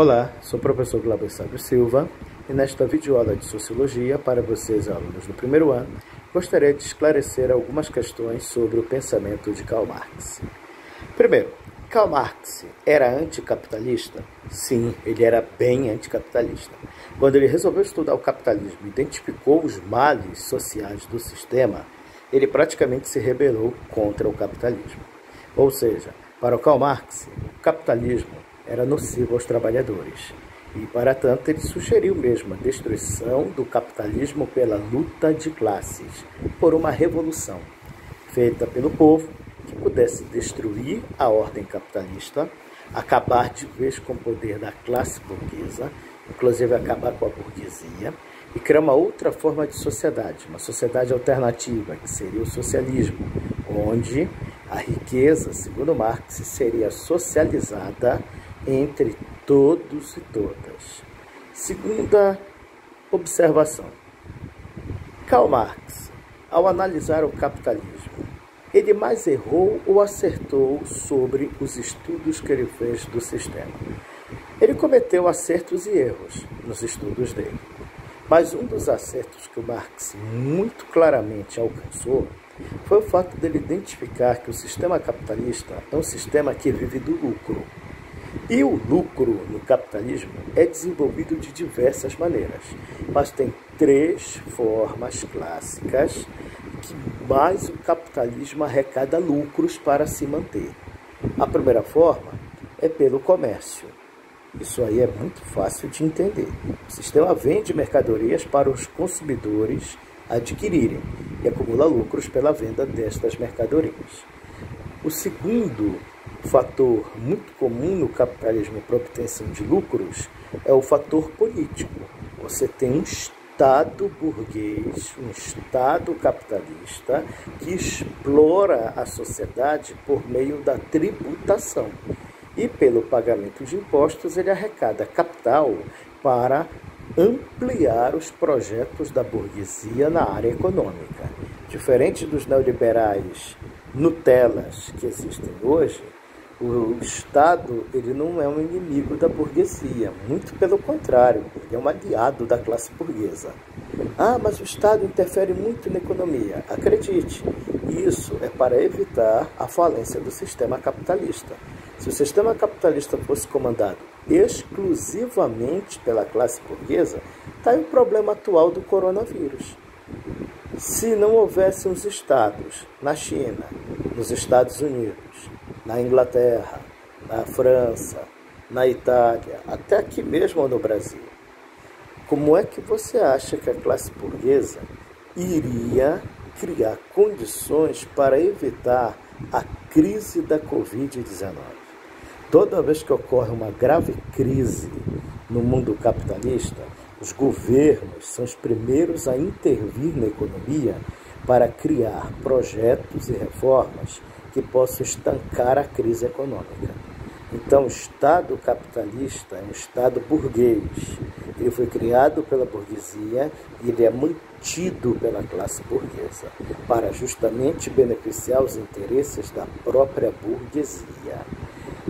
Olá, sou o professor Glauber Sábio Silva e nesta videoaula de Sociologia para vocês, alunos do primeiro ano, gostaria de esclarecer algumas questões sobre o pensamento de Karl Marx. Primeiro, Karl Marx era anticapitalista? Sim, ele era bem anticapitalista. Quando ele resolveu estudar o capitalismo e identificou os males sociais do sistema, ele praticamente se rebelou contra o capitalismo. Ou seja, para o Karl Marx, o capitalismo era nocivo aos trabalhadores. E, para tanto, ele sugeriu mesmo a destruição do capitalismo pela luta de classes, por uma revolução feita pelo povo que pudesse destruir a ordem capitalista, acabar de vez com o poder da classe burguesa, inclusive acabar com a burguesia, e criar uma outra forma de sociedade, uma sociedade alternativa, que seria o socialismo, onde a riqueza, segundo Marx, seria socializada entre todos e todas. Segunda observação. Karl Marx, ao analisar o capitalismo, ele mais errou ou acertou sobre os estudos que ele fez do sistema? Ele cometeu acertos e erros nos estudos dele. Mas um dos acertos que o Marx muito claramente alcançou foi o fato dele identificar que o sistema capitalista é um sistema que vive do lucro. E o lucro no capitalismo é desenvolvido de diversas maneiras, mas tem três formas clássicas que mais o capitalismo arrecada lucros para se manter. A primeira forma é pelo comércio. Isso aí é muito fácil de entender. O sistema vende mercadorias para os consumidores adquirirem e acumula lucros pela venda destas mercadorias. O segundo fator muito comum no capitalismo para obtenção de lucros é o fator político. Você tem um Estado burguês, um Estado capitalista que explora a sociedade por meio da tributação. E pelo pagamento de impostos ele arrecada capital para ampliar os projetos da burguesia na área econômica. Diferente dos neoliberais Nutellas que existem hoje, o Estado ele não é um inimigo da burguesia, muito pelo contrário, ele é um aliado da classe burguesa. Ah, mas o Estado interfere muito na economia. Acredite, isso é para evitar a falência do sistema capitalista. Se o sistema capitalista fosse comandado exclusivamente pela classe burguesa, está aí o problema atual do coronavírus. Se não houvessem os estados na China, nos Estados Unidos, na Inglaterra, na França, na Itália, até aqui mesmo no Brasil, como é que você acha que a classe burguesa iria criar condições para evitar a crise da Covid-19? Toda vez que ocorre uma grave crise no mundo capitalista, os governos são os primeiros a intervir na economia para criar projetos e reformas que possam estancar a crise econômica. Então, o Estado capitalista é um Estado burguês. Ele foi criado pela burguesia e ele é mantido pela classe burguesa para justamente beneficiar os interesses da própria burguesia.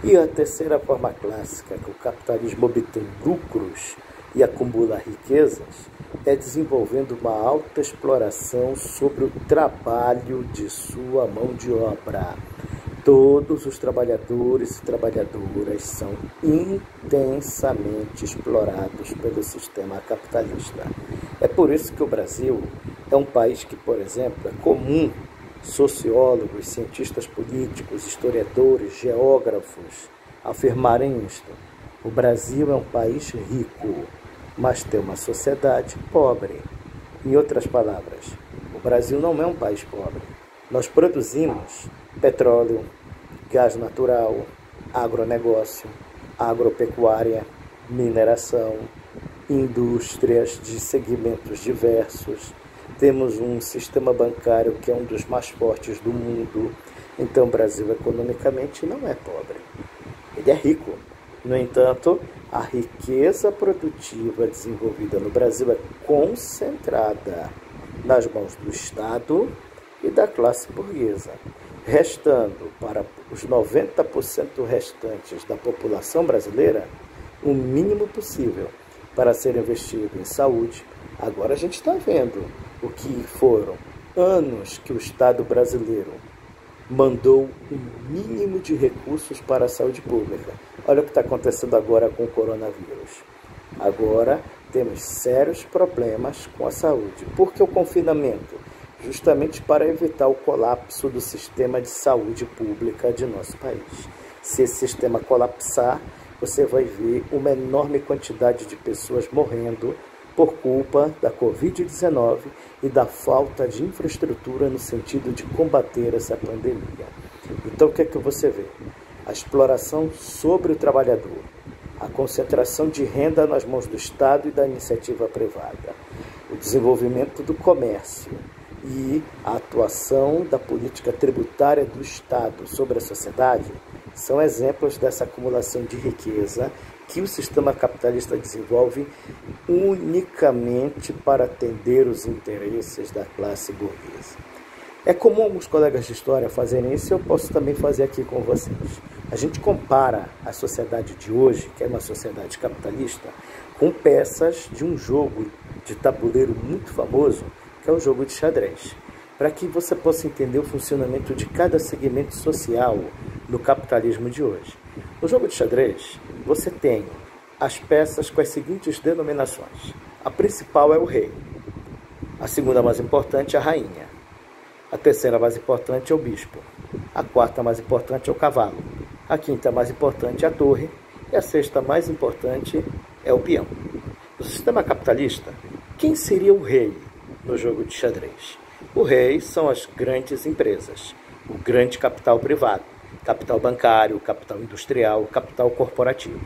E a terceira forma clássica que o capitalismo obtém lucros e acumula riquezas é desenvolvendo uma alta exploração sobre o trabalho de sua mão de obra. Todos os trabalhadores e trabalhadoras são intensamente explorados pelo sistema capitalista. É por isso que o Brasil é um país que, por exemplo, é comum sociólogos, cientistas políticos, historiadores, geógrafos afirmarem isto. O Brasil é um país rico, mas tem uma sociedade pobre. Em outras palavras, o Brasil não é um país pobre. Nós produzimos petróleo, gás natural, agronegócio, agropecuária, mineração, indústrias de segmentos diversos. Temos um sistema bancário que é um dos mais fortes do mundo. Então, o Brasil, economicamente, não é pobre. Ele é rico. No entanto, a riqueza produtiva desenvolvida no Brasil é concentrada nas mãos do Estado e da classe burguesa, restando para os 90% restantes da população brasileira o mínimo possível para ser investido em saúde. Agora a gente está vendo o que foram anos que o Estado brasileiro mandou um mínimo de recursos para a saúde pública. Olha o que está acontecendo agora com o coronavírus. Agora temos sérios problemas com a saúde. Por que o confinamento? Justamente para evitar o colapso do sistema de saúde pública de nosso país. Se esse sistema colapsar, você vai ver uma enorme quantidade de pessoas morrendo por culpa da Covid-19 e da falta de infraestrutura no sentido de combater essa pandemia. Então, o que é que você vê? A exploração sobre o trabalhador, a concentração de renda nas mãos do Estado e da iniciativa privada, o desenvolvimento do comércio e a atuação da política tributária do Estado sobre a sociedade são exemplos dessa acumulação de riqueza que o sistema capitalista desenvolve unicamente para atender os interesses da classe burguesa. É comum alguns colegas de história fazerem isso e eu posso também fazer aqui com vocês. A gente compara a sociedade de hoje, que é uma sociedade capitalista, com peças de um jogo de tabuleiro muito famoso, que é o jogo de xadrez, para que você possa entender o funcionamento de cada segmento social no capitalismo de hoje. No jogo de xadrez, você tem as peças com as seguintes denominações. A principal é o rei, a segunda mais importante é a rainha, a terceira mais importante é o bispo, a quarta mais importante é o cavalo, a quinta mais importante é a torre e a sexta mais importante é o peão. No sistema capitalista, quem seria o rei no jogo de xadrez? O rei são as grandes empresas, o grande capital privado, capital bancário, capital industrial, capital corporativo,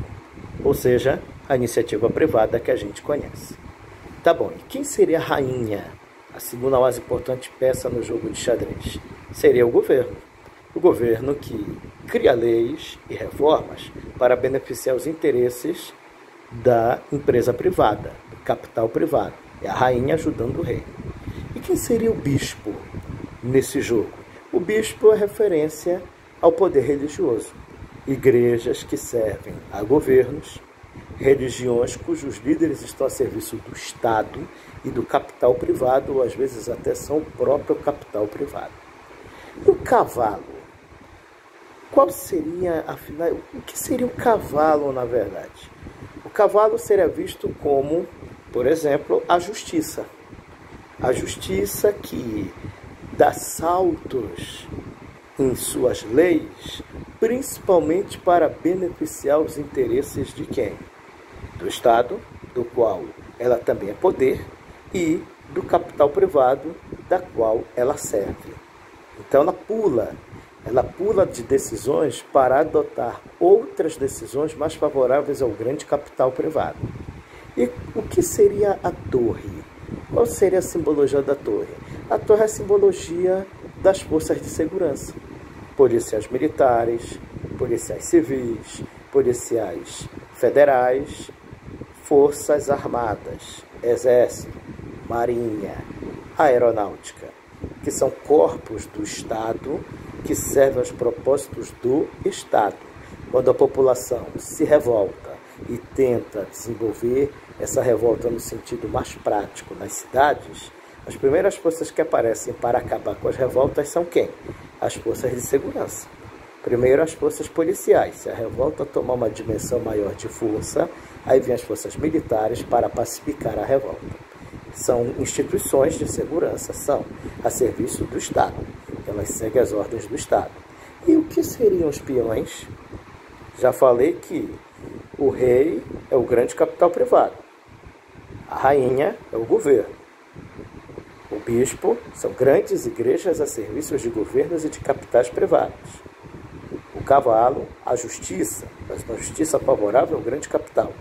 ou seja, a iniciativa privada que a gente conhece. Tá bom, e quem seria a rainha, a segunda mais importante peça no jogo de xadrez? Seria o governo que cria leis e reformas para beneficiar os interesses da empresa privada, do capital privado. É a rainha ajudando o rei. E quem seria o bispo nesse jogo? O bispo é referência ao poder religioso. Igrejas que servem a governos, religiões cujos líderes estão a serviço do Estado e do capital privado, ou às vezes até são o próprio capital privado. E o cavalo? Qual seria, afinal, o que seria o cavalo, na verdade? O cavalo seria visto como, por exemplo, a justiça. A justiça que dá saltos em suas leis, principalmente para beneficiar os interesses de quem? Do Estado, do qual ela também é poder, e do capital privado, da qual ela serve. Então ela pula de decisões para adotar outras decisões mais favoráveis ao grande capital privado. E o que seria a torre? Qual seria a simbologia da torre? A torre é a simbologia das forças de segurança. Policiais militares, policiais civis, policiais federais, forças armadas, exército, marinha, aeronáutica, que são corpos do Estado que servem aos propósitos do Estado. Quando a população se revolta e tenta desenvolver essa revolta no sentido mais prático nas cidades, as primeiras forças que aparecem para acabar com as revoltas são quem? As forças de segurança. Primeiro as forças policiais. Se a revolta tomar uma dimensão maior de força, aí vem as forças militares para pacificar a revolta. São instituições de segurança, são a serviço do Estado. Elas seguem as ordens do Estado. E o que seriam os peões? Já falei que o rei é o grande capital privado. A rainha é o governo. O bispo são grandes igrejas a serviço de governos e de capitais privados. O cavalo, a justiça, mas uma justiça favorável ao grande capital.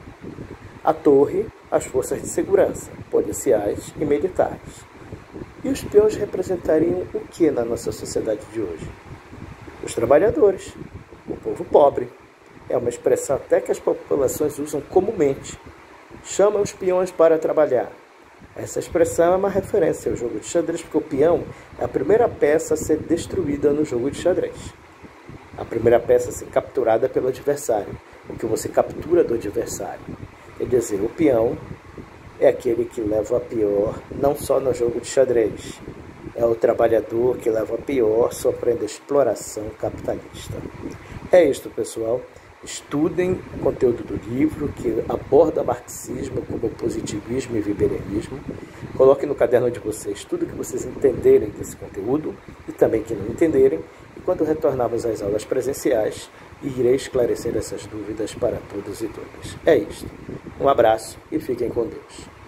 A torre, as forças de segurança, policiais e militares. E os peões representariam o que na nossa sociedade de hoje? Os trabalhadores, o povo pobre. É uma expressão até que as populações usam comumente. Chama os peões para trabalhar. Essa expressão é uma referência ao jogo de xadrez, porque o peão é a primeira peça a ser destruída no jogo de xadrez. A primeira peça a ser capturada pelo adversário, o que você captura do adversário. Quer dizer, o peão é aquele que leva a pior, não só no jogo de xadrez. É o trabalhador que leva a pior sofrendo a exploração capitalista. É isto, pessoal. Estudem o conteúdo do livro, que aborda marxismo como positivismo e weberianismo. Coloquem no caderno de vocês tudo que vocês entenderem desse conteúdo e também que não entenderem. E quando retornarmos às aulas presenciais, irei esclarecer essas dúvidas para todos e todas. É isto. Um abraço e fiquem com Deus.